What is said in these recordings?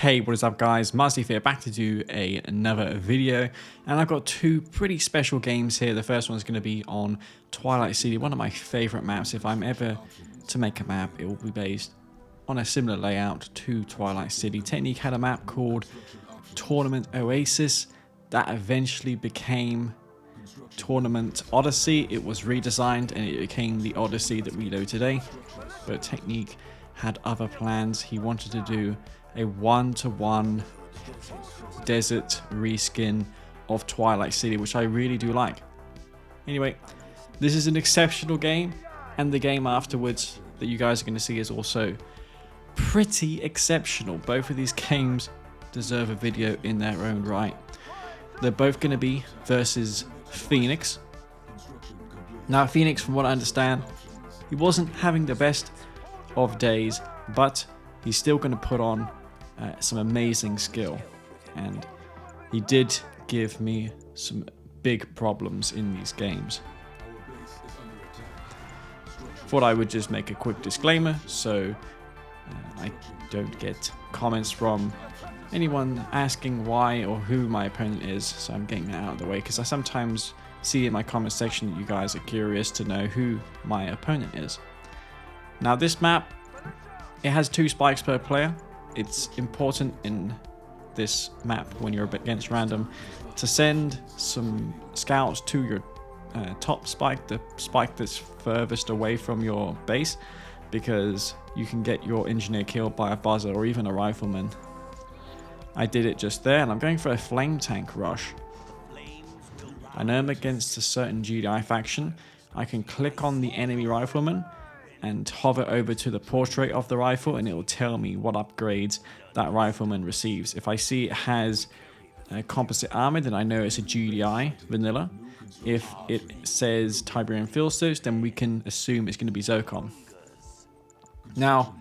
Hey, what is up guys, Massive here, back to do another video, and I've got two pretty special games here. The first one is going to be on Twilight City, one of my favourite maps. If I'm ever to make a map, it will be based on a similar layout to Twilight City. Technique had a map called Tournament Oasis that eventually became Tournament Odyssey. It was redesigned and it became the Odyssey that we know today, but Technique had other plans. He wanted to do a one-to-one desert reskin of Twilight City, which I really do like. Anyway, this is an exceptional game, and the game afterwards that you guys are going to see is also pretty exceptional. Both of these games deserve a video in their own right. They're both going to be versus Phoenix. Now, Phoenix, from what I understand, he wasn't having the best of days, but he's still going to put on some amazing skill, and he did give me some big problems in these games. Thought I would just make a quick disclaimer so I don't get comments from anyone asking why or who my opponent is, so I'm getting that out of the way, because I sometimes see in my comment section that you guys are curious to know who my opponent is. Now, this map, it has 2 spikes per player. It's important in this map when you're against random to send some scouts to your top spike, the spike that's furthest away from your base, because you can get your engineer killed by a buzzer or even a rifleman. I did it just there, and I'm going for a flame tank rush. I know I'm against a certain GDI faction. I can click on the enemy rifleman and hover over to the portrait of the rifle, and it will tell me what upgrades that rifleman receives. If I see it has composite armor, then I know it's a GDI vanilla. If it says Tiberian field suits, then we can assume it's going to be ZOCOM. Now,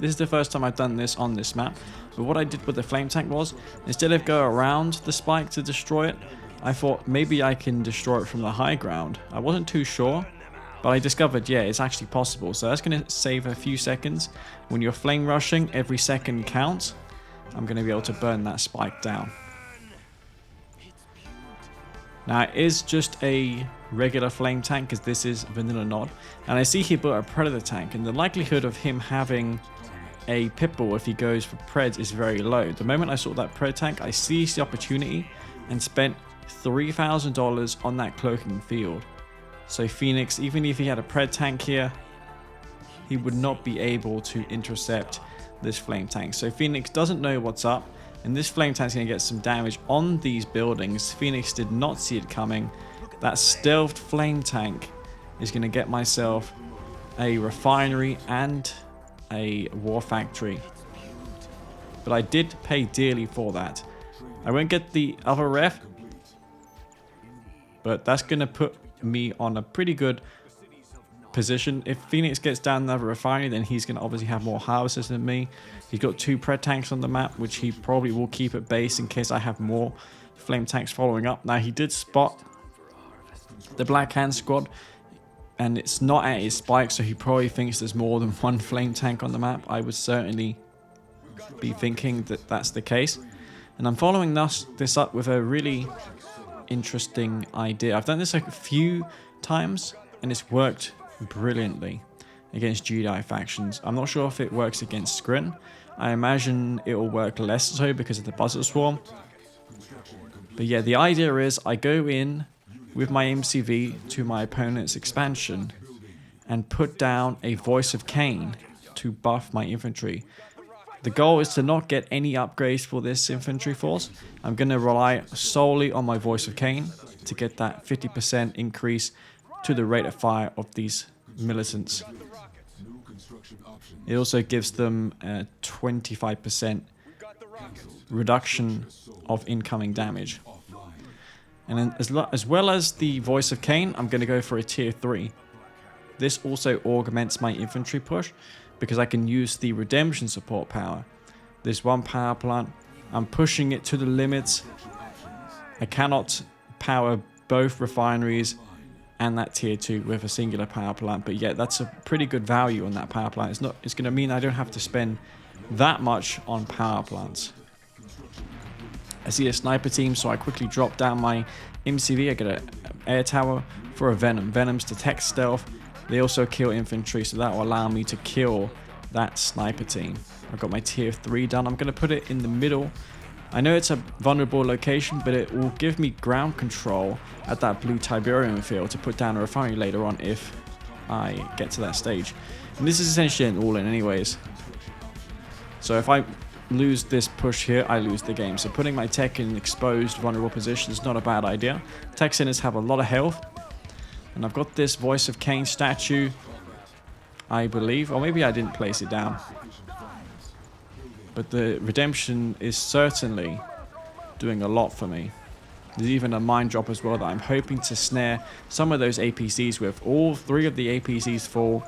this is the first time I've done this on this map, but what I did with the flame tank was, instead of go around the spike to destroy it, I thought maybe I can destroy it from the high ground. I wasn't too sure, but I discovered, yeah, it's actually possible. So that's going to save a few seconds. When you're flame rushing, every second counts. I'm going to be able to burn that spike down. Now, it is just a regular flame tank, because this is vanilla nod. And I see he built a predator tank, and the likelihood of him having a pitbull if he goes for preds is very low. The moment I saw that pred tank, I seized the opportunity and spent $3,000 on that cloaking field. So Phoenix, even if he had a pred tank here, he would not be able to intercept this flame tank. So Phoenix doesn't know what's up, and this flame tank is going to get some damage on these buildings. Phoenix did not see it coming. That stealthed flame tank is going to get myself a refinery and a war factory. But I did pay dearly for that. I won't get the other ref, but that's going to put me on a pretty good position. If Phoenix gets down another refinery, then he's going to obviously have more harvesters than me. He's got 2 pred tanks on the map, which he probably will keep at base in case I have more flame tanks following up. Now, he did spot the Black Hand squad, and it's not at his spike, so he probably thinks there's more than 1 flame tank on the map. I would certainly be thinking that that's the case. And I'm following this up with a really interesting idea. I've done this a few times, and it's worked brilliantly against GDI factions. I'm not sure if it works against Scrin. I imagine it will work less so because of the buzzer swarm. But yeah, the idea is I go in with my MCV to my opponent's expansion and put down a Voice of Kane to buff my infantry. The goal is to not get any upgrades for this infantry force. I'm going to rely solely on my Voice of Kane to get that 50% increase to the rate of fire of these militants. It also gives them a 25% reduction of incoming damage. And then as well as the Voice of Kane, I'm going to go for a tier 3. This also augments my infantry push, because I can use the redemption support power. There's 1 power plant. I'm pushing it to the limits. I cannot power both refineries and that tier 2 with a singular power plant, but yeah, that's a pretty good value on that power plant. It's going to mean I don't have to spend that much on power plants. I see a sniper team, so I quickly drop down my MCV. I get an air tower for a Venom. Venoms detect stealth. They also kill infantry, so that will allow me to kill that sniper team. I've got my tier 3 done. I'm going to put it in the middle. I know it's a vulnerable location, but it will give me ground control at that blue Tiberium field to put down a refinery later on if I get to that stage. And this is essentially an all-in anyways. So if I lose this push here, I lose the game. So putting my tech in exposed, vulnerable position is not a bad idea. Tech centers have a lot of health. And I've got this Voice of Kane statue, I believe. Or maybe I didn't place it down. But the Redemption is certainly doing a lot for me. There's even a mine drop as well that I'm hoping to snare some of those APCs with. All 3 of the APCs fall,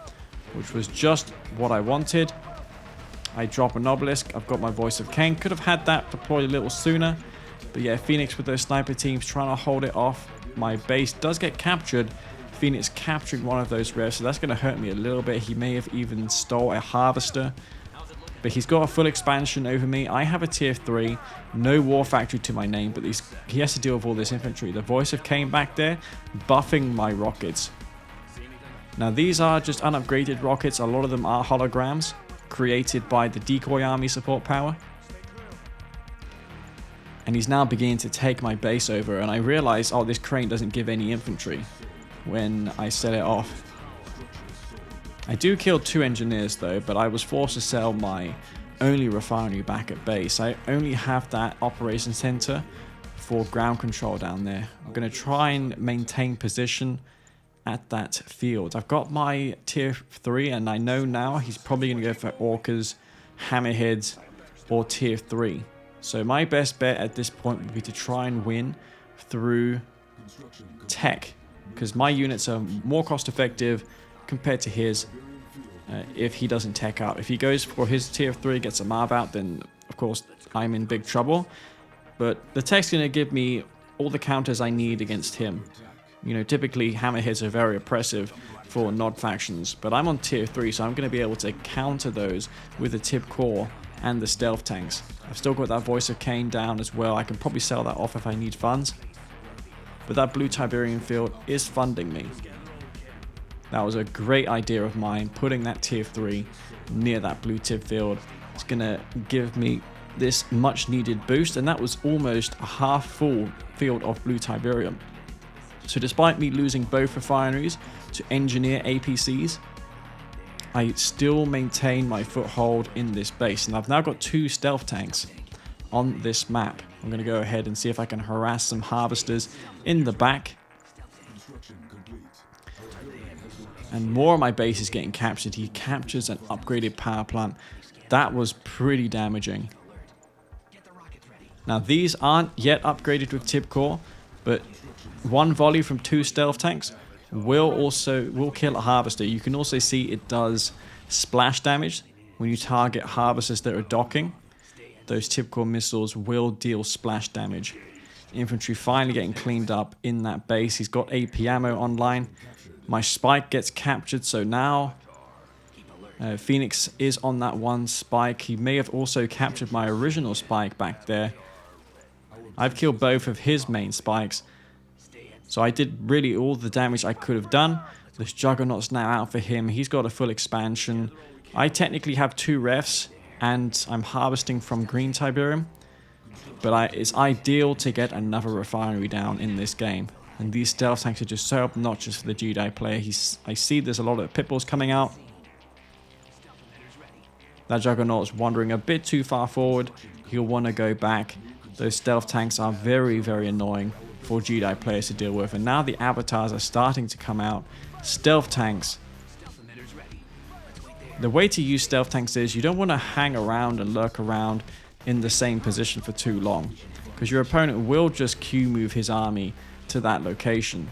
which was just what I wanted. I drop an obelisk. I've got my Voice of Kane. Could have had that deployed a little sooner. But yeah, Phoenix with those sniper teams trying to hold it off. My base does get captured. Phoenix capturing one of those revs, so that's going to hurt me a little bit. He may have even stole a harvester. But he's got a full expansion over me. I have a tier 3, no war factory to my name, but he has to deal with all this infantry. The Voice of Kane back there, buffing my rockets. Now these are just unupgraded rockets. A lot of them are holograms, created by the decoy army support power. And he's now beginning to take my base over, and I realize, oh, this crane doesn't give any infantry when I set it off. I do kill 2 engineers though, but I was forced to sell my only refinery back at base. I only have that operation center for ground control down there. I'm going to try and maintain position at that field. I've got my tier 3, and I know now he's probably going to go for orcas, hammerheads, or tier 3. So my best bet at this point would be to try and win through tech, because my units are more cost effective compared to his if he doesn't tech up. If he goes for his tier 3, gets a Marv out, then of course I'm in big trouble. But the tech's going to give me all the counters I need against him. You know, typically hammerheads are very oppressive for Nod factions, but I'm on tier 3, so I'm going to be able to counter those with the tip core and the stealth tanks. I've still got that Voice of Kane down as well. I can probably sell that off if I need funds. But that blue Tiberium field is funding me. That was a great idea of mine, putting that tier 3 near that blue tip field. It's going to give me this much needed boost, and that was almost a half full field of blue Tiberium. So despite me losing both refineries to engineer APCs, I still maintain my foothold in this base, and I've now got 2 stealth tanks on this map. I'm going to go ahead and see if I can harass some harvesters in the back. And more of my base is getting captured. He captures an upgraded power plant. That was pretty damaging. Now these aren't yet upgraded with tip core, but 1 volley from 2 stealth tanks will kill a harvester. You can also see it does splash damage when you target harvesters that are docking. Those tip core missiles will deal splash damage. Infantry finally getting cleaned up in that base. He's got AP ammo online. My spike gets captured, so now Phoenix is on that 1 spike. He may have also captured my original spike back there. I've killed both of his main spikes. So I did really all the damage I could have done. This Juggernaut's now out for him. He's got a full expansion. I technically have 2 refs, and I'm harvesting from green Tiberium. But it's ideal to get another refinery down in this game. And these stealth tanks are just so obnoxious for the Jedi player. I see there's a lot of pitballs coming out. That Juggernaut's wandering a bit too far forward. He'll want to go back. Those stealth tanks are very, very annoying for Jedi players to deal with. And now the avatars are starting to come out. Stealth tanks. The way to use stealth tanks is you don't want to hang around and lurk around in the same position for too long, because your opponent will just Q move his army to that location.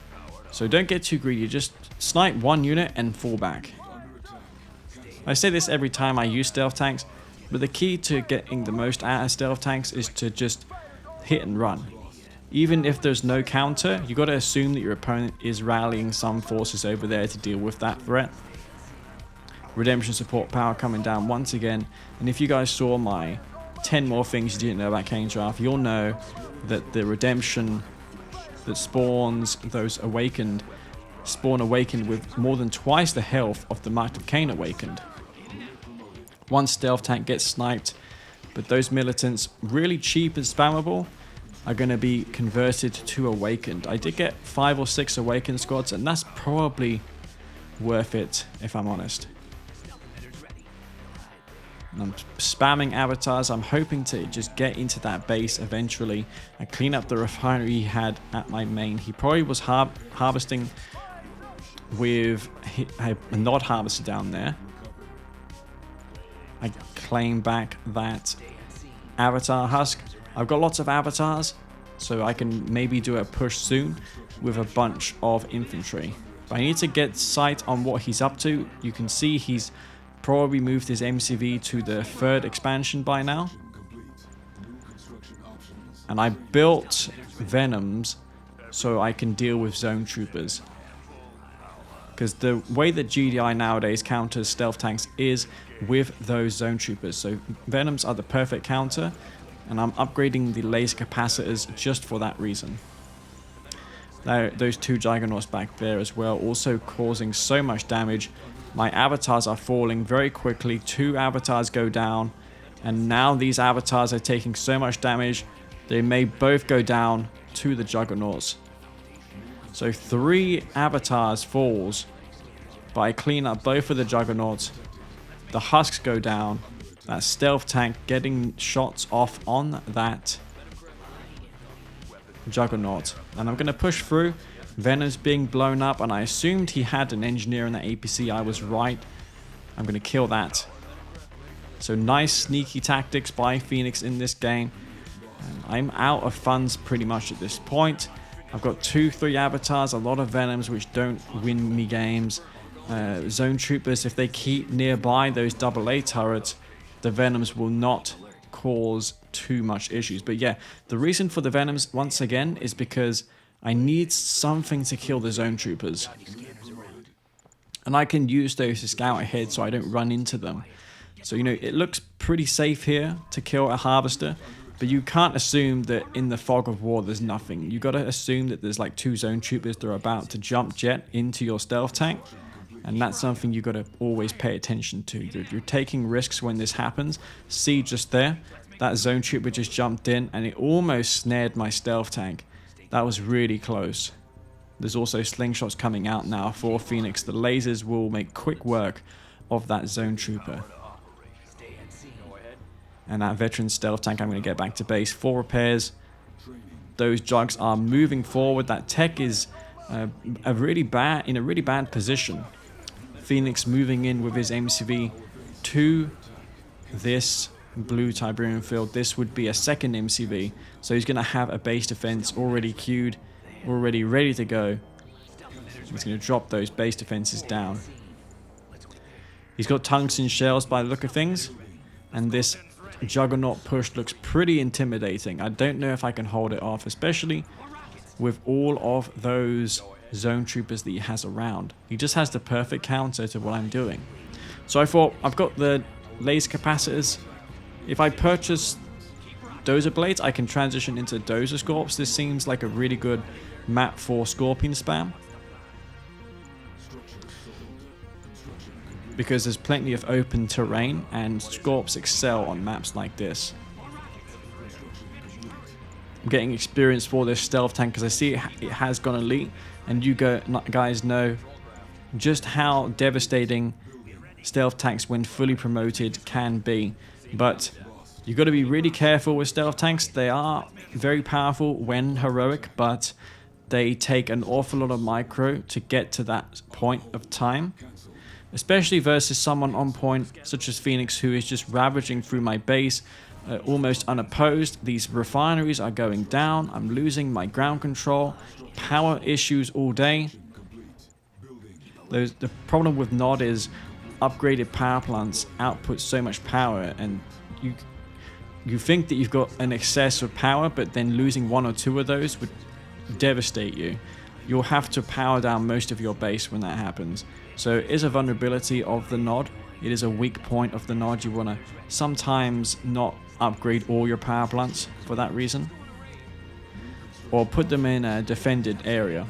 So don't get too greedy. Just snipe 1 unit and fall back. I say this every time I use stealth tanks, but the key to getting the most out of stealth tanks is to just hit and run. Even if there's no counter, you got to assume that your opponent is rallying some forces over there to deal with that threat. redemption support power coming down once again. And if you guys saw my 10 more things you didn't know about Kane's Wrath, you'll know that the redemption that spawns those awakened spawn awakened with more than twice the health of the Mark of Kane awakened. One stealth tank gets sniped, but those militants, really cheap and spammable, are going to be converted to awakened. I did get 5 or 6 awakened squads, and that's probably worth it if I'm honest. And I'm spamming avatars. I'm hoping to just get into that base eventually and clean up the refinery he had at my main. He probably was harvesting with a nod harvester down there. I claim back that avatar husk. I've got lots of avatars, so I can maybe do a push soon with a bunch of infantry. But I need to get sight on what he's up to. You can see he's probably moved his MCV to the 3rd expansion by now. And I built Venoms so I can deal with zone troopers. Because the way that GDI nowadays counters stealth tanks is with those zone troopers. So Venoms are the perfect counter, and I'm upgrading the laser capacitors just for that reason. Now, those 2 Juggernauts back there as well, also causing so much damage. My avatars are falling very quickly. 2 avatars go down, and now these avatars are taking so much damage, they may both go down to the Juggernauts. So 3 avatars falls, but I clean up both of the Juggernauts. The husks go down. That stealth tank getting shots off on that Juggernaut. And I'm going to push through. Venom's being blown up, and I assumed he had an engineer in that APC. I was right. I'm going to kill that. So nice sneaky tactics by Phoenix in this game. And I'm out of funds pretty much at this point. I've got 2-3 avatars, a lot of Venoms which don't win me games. Zone troopers, if they keep nearby those AA turrets, the Venoms will not cause too much issues. But yeah, the reason for the Venoms once again is because I need something to kill the zone troopers. And I can use those to scout ahead so I don't run into them. So, you know, it looks pretty safe here to kill a harvester. But you can't assume that in the fog of war there's nothing. You gotta assume that there's like 2 zone troopers that are about to jump jet into your stealth tank. And that's something you gotta always pay attention to. You're taking risks when this happens. See just there, that zone trooper just jumped in and it almost snared my stealth tank. That was really close. There's also slingshots coming out now for Phoenix. The lasers will make quick work of that zone trooper. And that veteran stealth tank, I'm going to get back to base for repairs. Those jugs are moving forward. That tech is in a really bad position. Phoenix moving in with his MCV to this blue Tiberium field. This would be a 2nd MCV. So he's going to have a base defense already queued, already ready to go. He's going to drop those base defenses down. He's got tungsten shells by the look of things. And this Juggernaut push looks pretty intimidating. I don't know if I can hold it off, especially with all of those zone troopers that he has around. He just has the perfect counter to what I'm doing. So I thought, I've got the laser capacitors. If I purchase dozer blades, I can transition into dozer scorps. This seems like a really good map for scorpion spam, because there's plenty of open terrain and scorps excel on maps like this. I'm getting experience for this stealth tank because I see it has gone elite, and you guys know just how devastating stealth tanks when fully promoted can be. But you've got to be really careful with stealth tanks. They are very powerful when heroic, but they take an awful lot of micro to get to that point of time. Especially versus someone on point such as Phoenix, who is just ravaging through my base almost unopposed. These refineries are going down. I'm losing my ground control. Power issues all day. The problem with Nod is upgraded power plants output so much power, and you think that you've got an excess of power, but then losing 1 or 2 of those would devastate you. You'll have to power down most of your base when that happens. So it is a vulnerability of the Nod, It is a weak point of the nod. You want to sometimes not upgrade all your power plants for that reason, or put them in a defended area.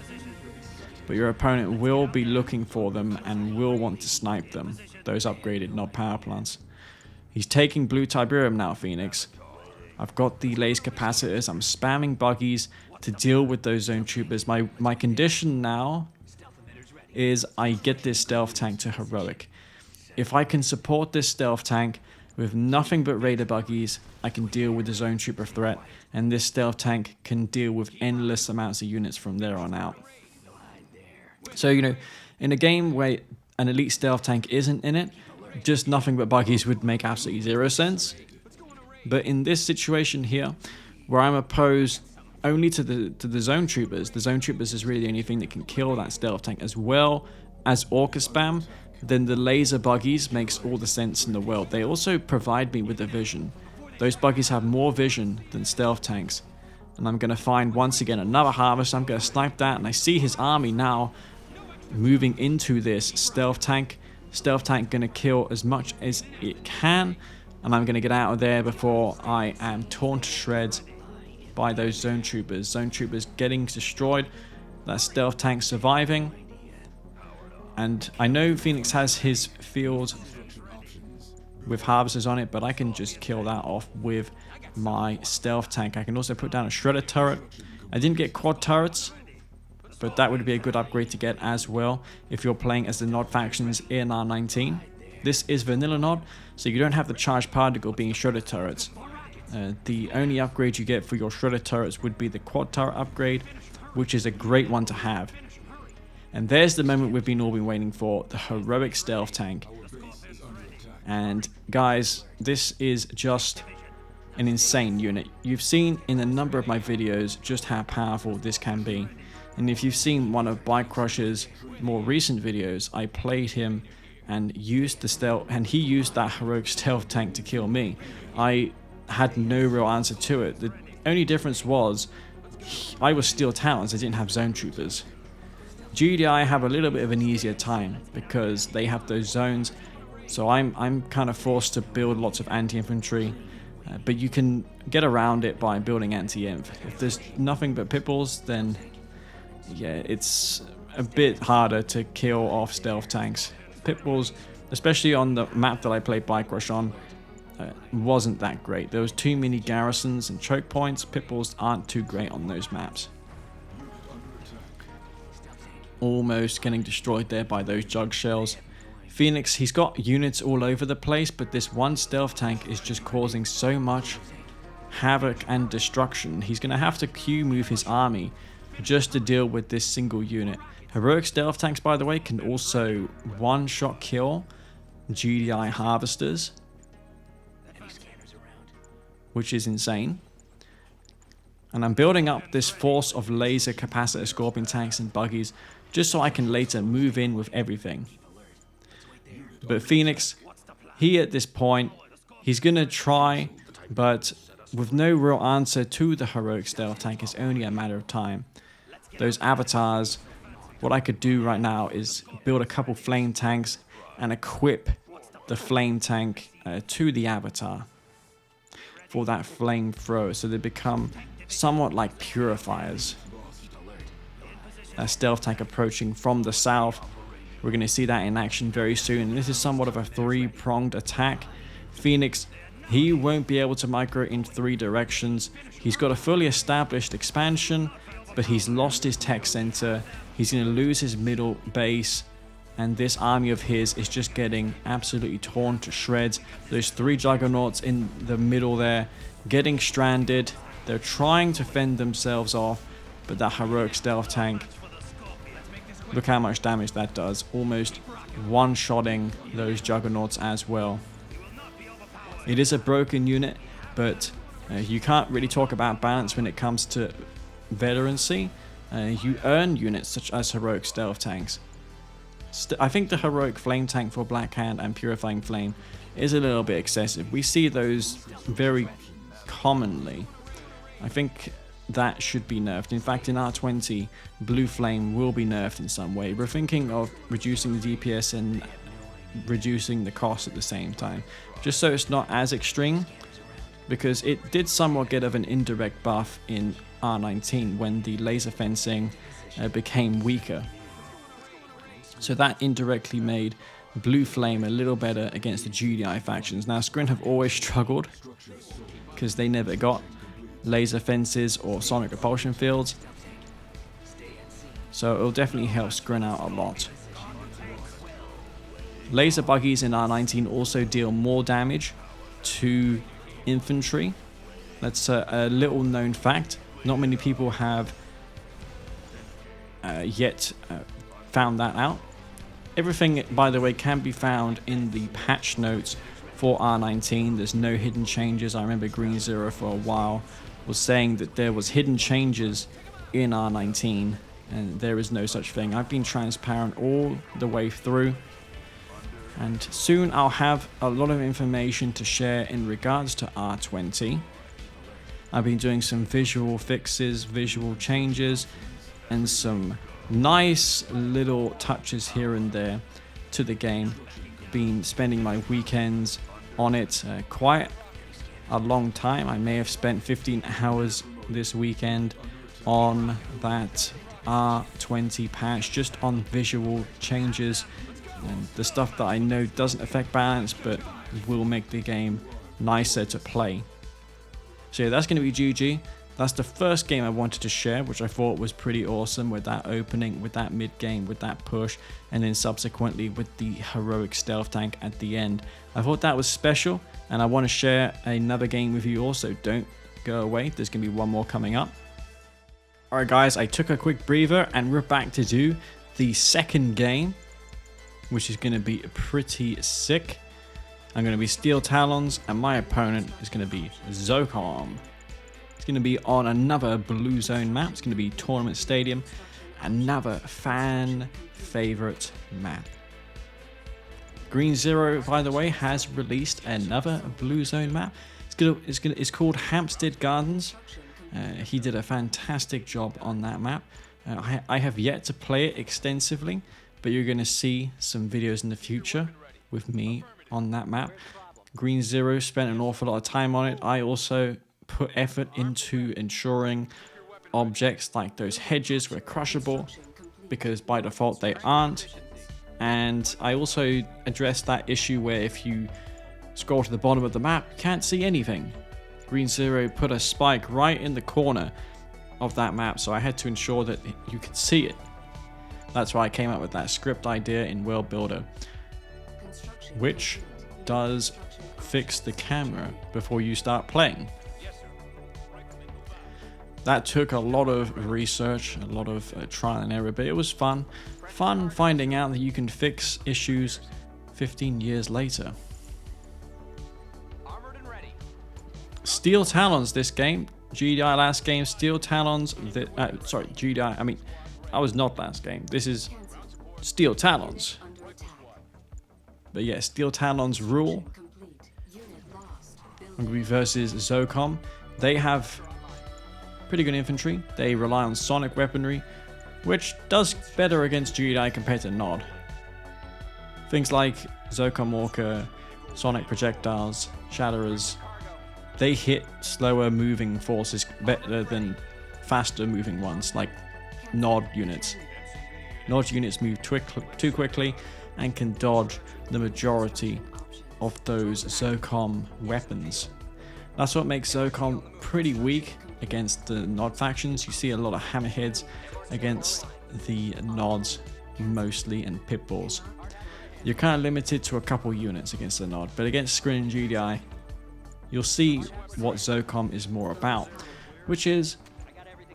But your opponent will be looking for them and will want to snipe them, those upgraded nod power plants. He's taking blue Tiberium now, Phoenix. I've got the laser capacitors. I'm spamming buggies to deal with those zone troopers. My condition now is I get this stealth tank to heroic. If I can support this stealth tank with nothing but raider buggies, I can deal with the zone trooper threat, and this stealth tank can deal with endless amounts of units from there on out. So, you know, in a game where an elite stealth tank isn't in it, just nothing but buggies would make absolutely zero sense. But in this situation here, where I'm opposed only to the zone troopers, the zone troopers is really the only thing that can kill that stealth tank, as well as Orca spam, then the laser buggies makes all the sense in the world. They also provide me with the vision. Those buggies have more vision than stealth tanks. And I'm going to find once again another harvest. I'm going to snipe that, and I see his army now moving into this stealth tank. Stealth tank going to kill as much as it can, and I'm going to get out of there before I am torn to shreds by those zone troopers. Zone troopers getting destroyed, that stealth tank surviving. And I know Phoenix has his field with harvesters on it, but I can just kill that off with my stealth tank. I can also put down a shredder turret. I didn't get quad turrets, but that would be a good upgrade to get as well if you're playing as the nod factions in R19. This is vanilla nod, so you don't have the charged particle being shredder turrets. The only upgrade you get for your shredder turrets would be the quad turret upgrade, which is a great one to have. And there's the moment we've all been waiting for, the heroic stealth tank. And guys, this is just an insane unit. You've seen in a number of my videos just how powerful this can be. And if you've seen one of Bike Crush's more recent videos, I played him and used the stealth, and he used that heroic stealth tank to kill me. I had no real answer to it. The only difference was I was still Talons, I didn't have zone troopers. GDI have a little bit of an easier time because they have those zones, so I'm kind of forced to build lots of anti-infantry, but you can get around it by building anti-inf. If there's nothing but pitbulls, then yeah, it's a bit harder to kill off stealth tanks. Pitbulls, especially on the map that I played Bike Rush on, wasn't that great. There was too many garrisons and choke points. Pitbulls aren't too great on those maps. Almost getting destroyed there by those jug shells. Phoenix, he's got units all over the place, but this one stealth tank is just causing so much havoc and destruction. He's going to have to Q move his army just to deal with this single unit. Heroic stealth tanks, by the way, can also one-shot kill GDI harvesters, which is insane. And I'm building up this force of laser capacitor scorpion tanks and buggies just so I can later move in with everything. But Phoenix, he at this point, he's going to try, but with no real answer to the heroic stealth tank, it's only a matter of time. Those avatars, what I could do right now is build a couple flame tanks and equip the flame tank to the avatar for that flamethrower, so they become somewhat like purifiers. A stealth tank approaching from the south. We're going to see that in action very soon. And this is somewhat of a three-pronged attack. Phoenix, he won't be able to micro in three directions. He's got a fully established expansion, but he's lost his tech center. He's going to lose his middle base, and this army of his is just getting absolutely torn to shreds. Those three juggernauts in the middle there getting stranded. They're trying to fend themselves off, but that heroic stealth tank, look how much damage that does. Almost one-shotting those juggernauts as well. It is a broken unit, but you can't really talk about balance when it comes to veterancy. You earn units such as heroic stealth tanks. I think the heroic flame tank for Black Hand and Purifying Flame is a little bit excessive. We see those very commonly. I think that should be nerfed. In fact, in R20, Blue Flame will be nerfed in some way. We're thinking of reducing the DPS in reducing the cost at the same time, just so it's not as extreme, because it did somewhat get of an indirect buff in R19 when the laser fencing became weaker. So that indirectly made Blue Flame a little better against the GDI factions. Now Scrin have always struggled because they never got laser fences or sonic repulsion fields, so it'll definitely help Scrin out a lot. Laser buggies in R19 also deal more damage to infantry. That's a little known fact. Not many people have yet found that out. Everything, by the way, can be found in the patch notes for R19. There's no hidden changes. I remember Green Zero for a while was saying that there was hidden changes in R19, and there is no such thing. I've been transparent all the way through, and soon I'll have a lot of information to share in regards to R20. I've been doing some visual fixes, visual changes, and some nice little touches here and there to the game. Been spending my weekends on it quite a long time. I may have spent 15 hours this weekend on that R20 patch, just on visual changes and the stuff that I know doesn't affect balance but will make the game nicer to play. So yeah, that's going to be GG. That's the first game I wanted to share, which I thought was pretty awesome, with that opening, with that mid game, with that push, and then subsequently with the heroic stealth tank at the end. I thought that was special, and I want to share another game with you also. Don't go away, there's going to be one more coming up. Alright guys, I took a quick breather and we're back to do the second game, which is going to be pretty sick. I'm going to be Steel Talons, and my opponent is going to be ZOCOM. It's going to be on another Blue Zone map. It's going to be Tournament Stadium, another fan favorite map. Green Zero, by the way, has released another Blue Zone map. It's called Hampstead Gardens. He did a fantastic job on that map. I have yet to play it extensively, but you're going to see some videos in the future with me on that map. Green Zero spent an awful lot of time on it. I also put effort into ensuring objects like those hedges were crushable, because by default they aren't. And I also addressed that issue where if you scroll to the bottom of the map, you can't see anything. Green Zero put a spike right in the corner of that map, so I had to ensure that you could see it. That's why I came up with that script idea in World Builder, which does fix the camera before you start playing. That took a lot of research, a lot of trial and error, but it was fun. Fun finding out that you can fix issues 15 years later. Steel Talons this game. GDI last game, Steel Talons. Sorry, GDI, I mean, I was not last game. This is Steel Talons. But yeah, Steel Talons rule. I'm going to be versus ZOCOM. They have pretty good infantry. They rely on sonic weaponry, which does better against GDI compared to Nod. Things like ZOCOM Walker, sonic projectiles, shatterers, they hit slower moving forces better than faster moving ones like Nod units. Nod units move too quickly and can dodge the majority of those ZOCOM weapons. That's what makes ZOCOM pretty weak against the Nod factions. You see a lot of hammerheads against the Nods mostly, and pitbulls. You're kind of limited to a couple units against the Nod, but against Scrin and GDI, you'll see what ZOCOM is more about, which is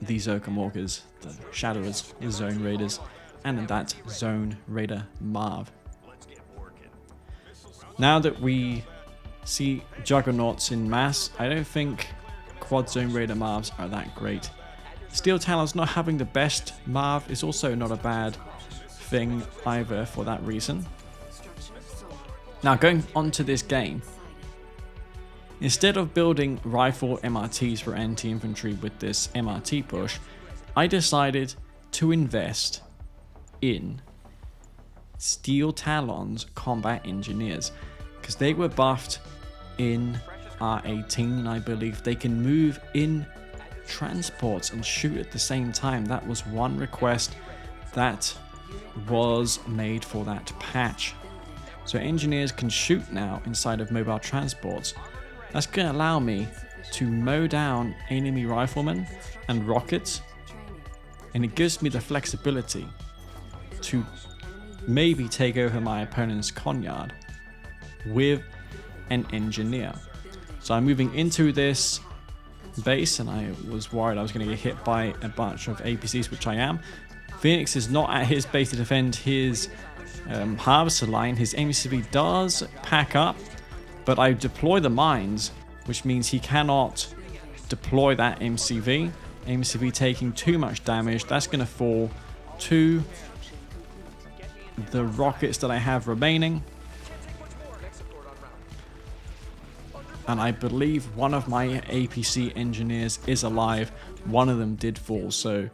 the ZOCOM Walkers, the Shatterers, the Zone Raiders, and that Zone Raider Marv. Now that we see Juggernauts in mass, I don't think Quad Zone Raider Marvs are that great. Steel Talons not having the best Marv is also not a bad thing either for that reason. Now going on to this game, instead of building rifle MRTs for anti-infantry with this MRT push, I decided to invest in Steel Talons combat engineers, because they were buffed in R18, I believe. They can move in transports and shoot at the same time. That was one request that was made for that patch. So engineers can shoot now inside of mobile transports. That's going to allow me to mow down enemy riflemen and rockets, and it gives me the flexibility to maybe take over my opponent's conyard with an engineer. So I'm moving into this base, and I was worried I was going to get hit by a bunch of APCs, which I am. Phoenix is not at his base to defend his harvester line. His MCV does pack up, but I deploy the mines, which means he cannot deploy that MCV. MCV taking too much damage. That's going to fall to the rockets that I have remaining. And I believe one of my APC engineers is alive. One of them did fall, so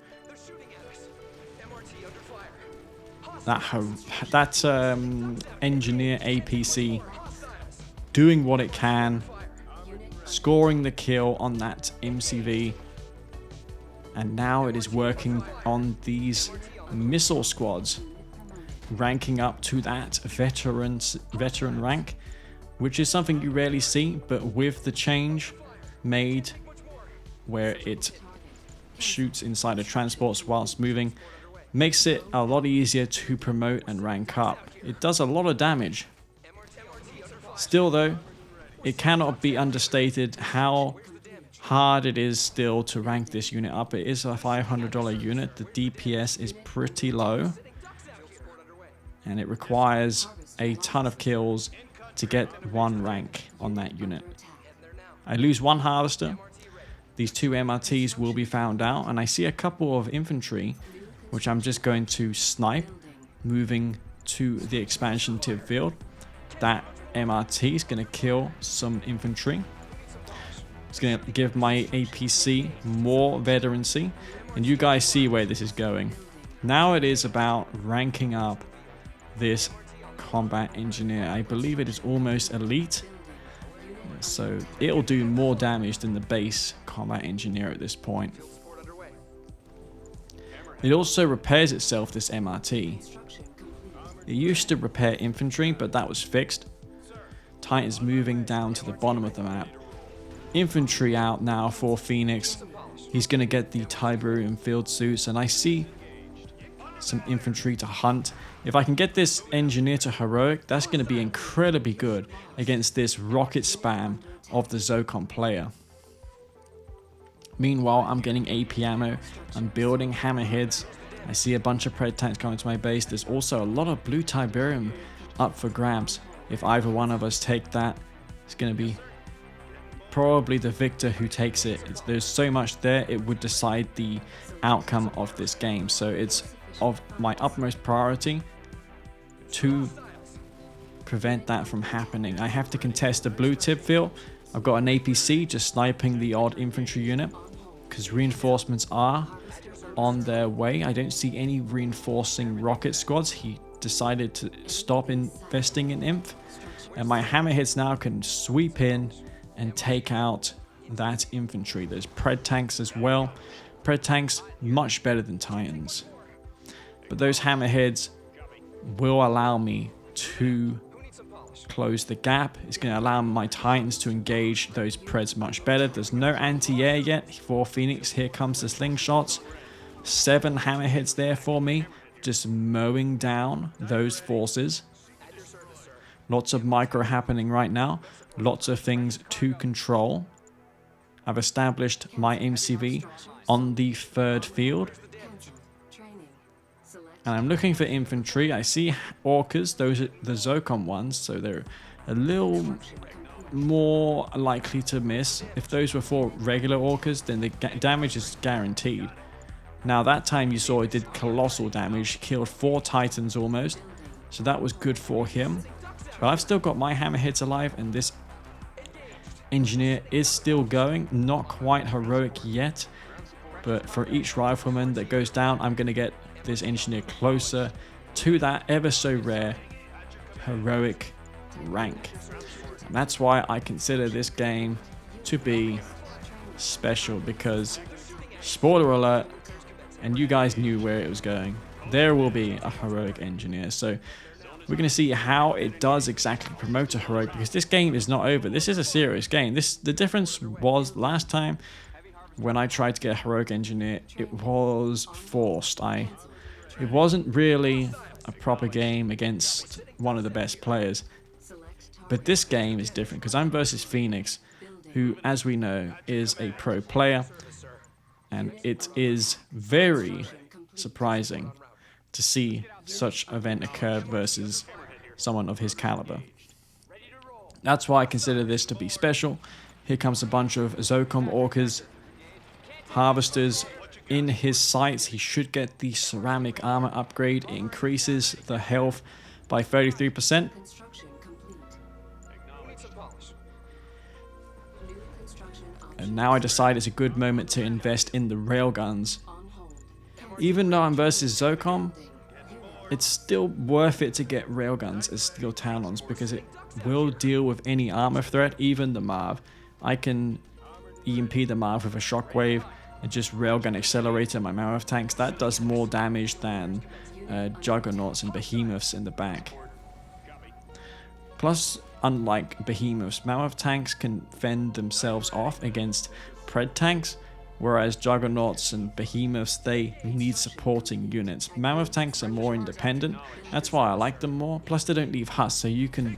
that engineer APC doing what it can, scoring the kill on that MCV, and now it is working on these missile squads, ranking up to that veteran rank, which is something you rarely see, but with the change made where it shoots inside of transports whilst moving, makes it a lot easier to promote and rank up. It does a lot of damage. Still though, it cannot be understated how hard it is still to rank this unit up. It is a $500 unit. The DPS is pretty low, and it requires a ton of kills to get one rank on that unit. I lose one harvester. These two MRTs will be found out, and I see a couple of infantry, which I'm just going to snipe, moving to the expansion tip field. That MRT is going to kill some infantry. It's going to give my APC more veterancy, and you guys see where this is going. Now it is about ranking up this combat engineer. I believe it is almost elite, so it'll do more damage than the base combat engineer at this point. It also repairs itself, this MRT. It used to repair infantry, but that was fixed. Titans moving down to the bottom of the map. Infantry out now for Phoenix. He's going to get the Tiberium field suits, and I see some infantry to hunt. If I can get this engineer to heroic, that's going to be incredibly good against this rocket spam of the ZOCOM player. Meanwhile, I'm getting AP ammo. I'm building hammerheads. I see a bunch of pred tanks coming to my base. There's also a lot of blue Tiberium up for grabs. If either one of us take that, it's going to be probably the victor who takes it. There's so much there, it would decide the outcome of this game. So it's of my utmost priority to prevent that from happening. I have to contest the blue tip field. I've got an APC just sniping the odd infantry unit because reinforcements are on their way. I don't see any reinforcing rocket squads. He decided to stop investing in inf, and my hammerheads now can sweep in and take out that infantry. There's pred tanks as well. Pred tanks much better than Titans, but those hammerheads will allow me to close the gap. It's going to allow my Titans to engage those preds much better. There's no anti-air yet for Phoenix. Here comes the slingshots. 7 hammerheads there for me, just mowing down those forces. Lots of micro happening right now. Lots of things to control. I've established my MCV on the 3rd field. And I'm looking for infantry. I see orcas. Those are the ZOCOM ones, so they're a little more likely to miss. If those were for regular orcas, then the damage is guaranteed. Now that time you saw it did colossal damage, killed 4 Titans almost, so that was good for him. But I've still got my hammerheads alive, and this engineer is still going. Not quite heroic yet, but for each rifleman that goes down, I'm going to get this engineer closer to that ever so rare heroic rank. And that's why I consider this game to be special, because, spoiler alert, and you guys knew where it was going, there will be a heroic engineer. So we're going to see how it does exactly promote a heroic, because this game is not over. This is a serious game. The difference was last time when I tried to get a heroic engineer, it was forced. It wasn't really a proper game against one of the best players. But this game is different because I'm versus Phoenix, who, as we know, is a pro player. And it is very surprising to see such an event occur versus someone of his caliber. That's why I consider this to be special. Here comes a bunch of ZOCOM orcas, harvesters in his sights. He should get the ceramic armor upgrade. It increases the health by 33%. And now I decide it's a good moment to invest in the railguns. Even though I'm versus ZOCOM, it's still worth it to get railguns as steel Talons, because it will deal with any armor threat, even the Marv. I can EMP the Marv with a shockwave and just railgun accelerator my Mammoth tanks. That does more damage than Juggernauts and Behemoths in the back. Plus, unlike Behemoths, Mammoth tanks can fend themselves off against Pred tanks, whereas Juggernauts and Behemoths, they need supporting units. Mammoth tanks are more independent, that's why I like them more. Plus they don't leave husks, so you can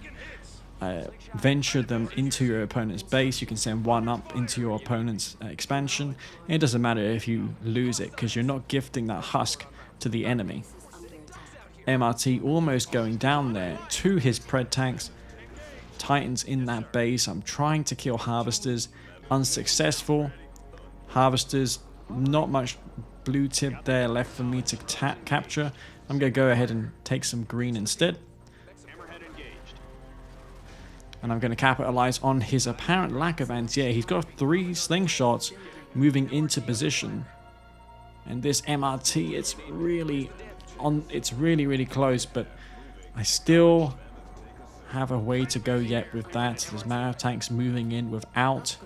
venture them into your opponent's base. You can send one up into your opponent's expansion. It doesn't matter if you lose it, because you're not gifting that husk to the enemy. MRT almost going down there to his Pred tanks. Titans in that base. I'm trying to kill harvesters, unsuccessful. Harvesters, not much blue tip there left for me to capture. I'm going to go ahead and take some green instead. And I'm going to capitalize on his apparent lack of anti-air. He's got 3 slingshots moving into position. And this MRT, it's really close, but I still have a way to go yet with that. There's Mammoth tanks moving in without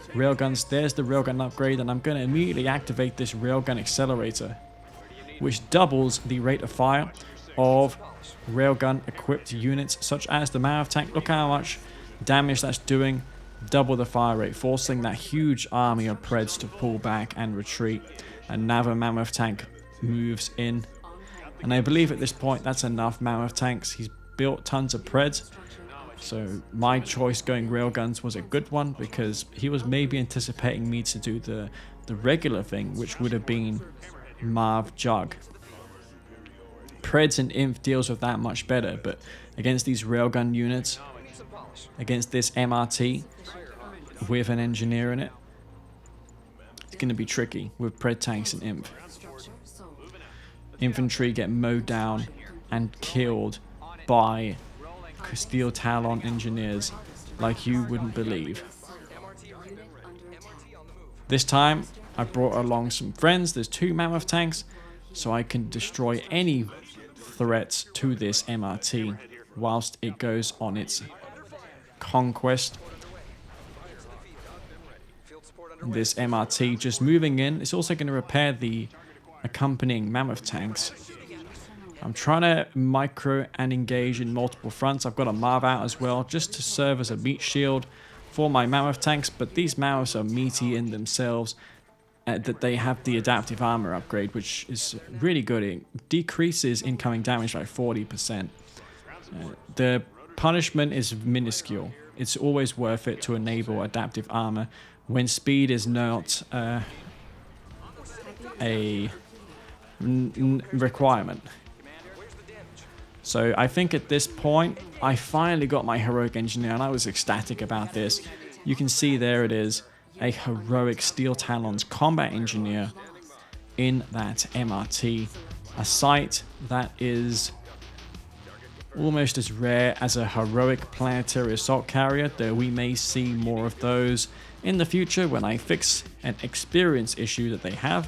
railguns. There's the railgun upgrade, and I'm going to immediately activate this railgun accelerator, which doubles the rate of fire of railgun equipped units such as the Mammoth tank. Look how much damage that's doing. Double the fire rate, forcing that huge army of Preds to pull back and retreat. And now the Mammoth tank moves in, and I believe at this point that's enough Mammoth tanks. He's built tons of Preds, so my choice going railguns was a good one, because he was maybe anticipating me to do the regular thing, which would have been Marv Jug. Preds and Inf deals with that much better, but against these railgun units, against this MRT with an engineer in it, it's going to be tricky with Pred tanks and Inf. Infantry get mowed down and killed by Steel Talon engineers like you wouldn't believe. This time I brought along some friends. There's 2 Mammoth tanks, so I can destroy any threats to this MRT whilst it goes on its conquest. This MRT just moving in. It's also going to repair the accompanying Mammoth tanks. I'm trying to micro and engage in multiple fronts. I've got a Marv out as well, just to serve as a meat shield for my Mammoth tanks, but these Mammoths are meaty in themselves, that they have the adaptive armor upgrade, which is really good. It decreases incoming damage by 40%. The punishment is minuscule. It's always worth it to enable adaptive armor when speed is not a requirement. So I think at this point, I finally got my heroic engineer, and I was ecstatic about this. You can see there it is, a heroic Steel Talons combat engineer in that MRT. A sight that is almost as rare as a heroic planetary assault carrier, though we may see more of those in the future when I fix an experience issue that they have.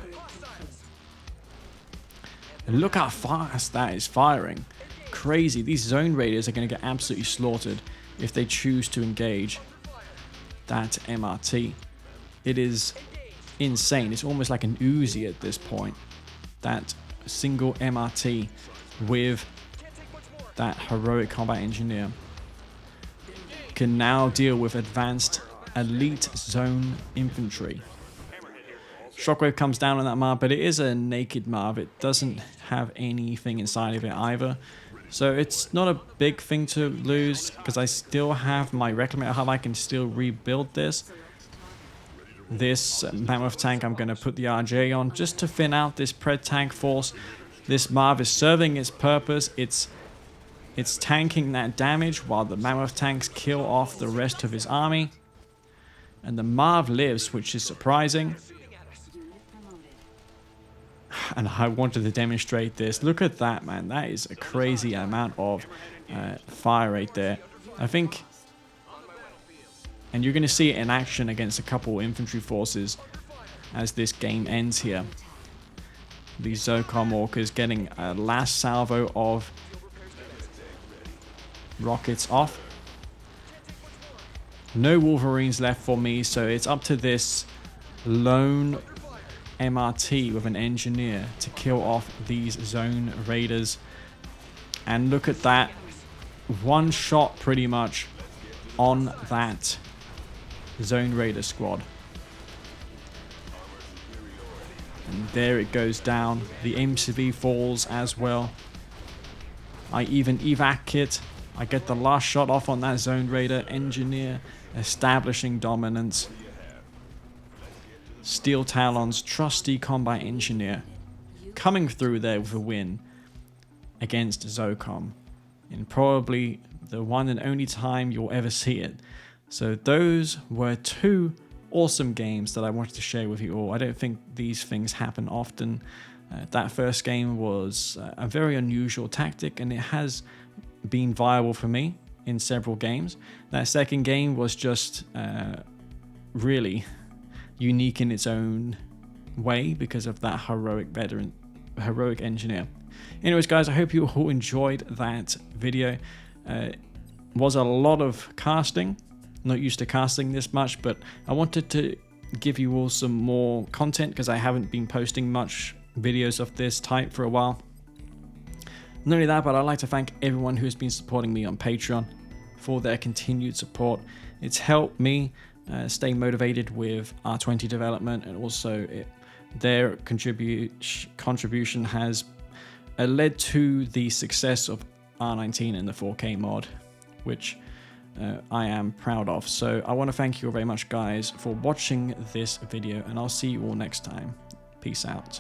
And look how fast that is firing. Crazy. These zone raiders are going to get absolutely slaughtered if they choose to engage that MRT. It is insane. It's almost like an Uzi at this point. That single MRT with that heroic combat engineer can now deal with advanced elite zone infantry. Shockwave comes down on that Marv, but it is a naked Marv. It doesn't have anything inside of it either. So it's not a big thing to lose, because I still have my Reclamator hub. I can still rebuild this. This Mammoth tank, I'm going to put the RJ on just to thin out this Pred tank force. This Marv is serving its purpose. It's tanking that damage while the Mammoth tanks kill off the rest of his army. And the Marv lives, which is surprising. And I wanted to demonstrate this. Look at that, man. That is a crazy amount of fire rate there. I think, and you're going to see it in action against a couple infantry forces as this game ends here. These ZOCOM Orcas getting a last salvo of rockets off. No Wolverines left for me, so it's up to this lone MRT with an engineer to kill off these zone raiders. And look at that, one shot pretty much on that zone raider squad. And there it goes down. The MCV falls as well. I even evac kit. I get the last shot off on that zone raider engineer, establishing dominance. Steel Talons, trusty combat engineer, coming through there with a win against ZOCOM in probably the one and only time you'll ever see it. So those were two awesome games that I wanted to share with you all. I don't think these things happen often. That first game was a very unusual tactic, and it has been viable for me in several games. That second game was just really unique in its own way because of that heroic engineer. Anyways, guys, I hope you all enjoyed that video. Was a lot of casting. Not used to casting this much, but I wanted to give you all some more content because I haven't been posting much videos of this type for a while. Not only that, but I'd like to thank everyone who's been supporting me on Patreon for their continued support. It's helped me stay motivated with R20 development, and also their contribution has led to the success of R19 and the 4K mod, which I am proud of. So I want to thank you all very much, guys, for watching this video, and I'll see you all next time. Peace out.